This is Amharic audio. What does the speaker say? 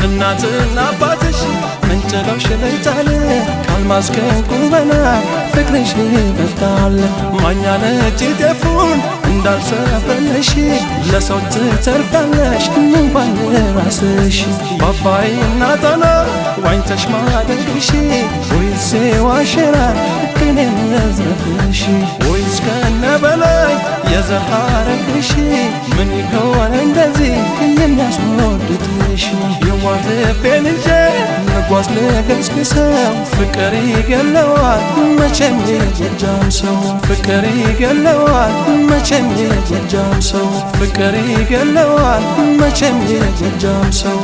እናትና አባትሽ ምንጭለው ሽለታል ካልማስከንኩ በና ፍቅርሽ ይበልጣል ማኛ ነጭ ጤፉን እንዳልሰፈለሽ ለሰው ትተርፋለሽ እንኳን ራስሽ ባባይና ጣና ዋኝተሽ ማደግሽ ወይስ ዋሽራ ከኔ መዝረፍሽ ወይስ ከነበላይ የዘር ሐረግሽ ምን ይሆን እንደዚህ የሚያስወድድሽ የዋህ ልቤን ይዤ መጓዝ ልገስግሰው ፍቅር ይገለዋል መቼም የጎጃም ሰው ፍቅር ይገለዋል መቼም የጎጃም ሰው ፍቅር ይገለዋል መቼም የጎጃም ሰው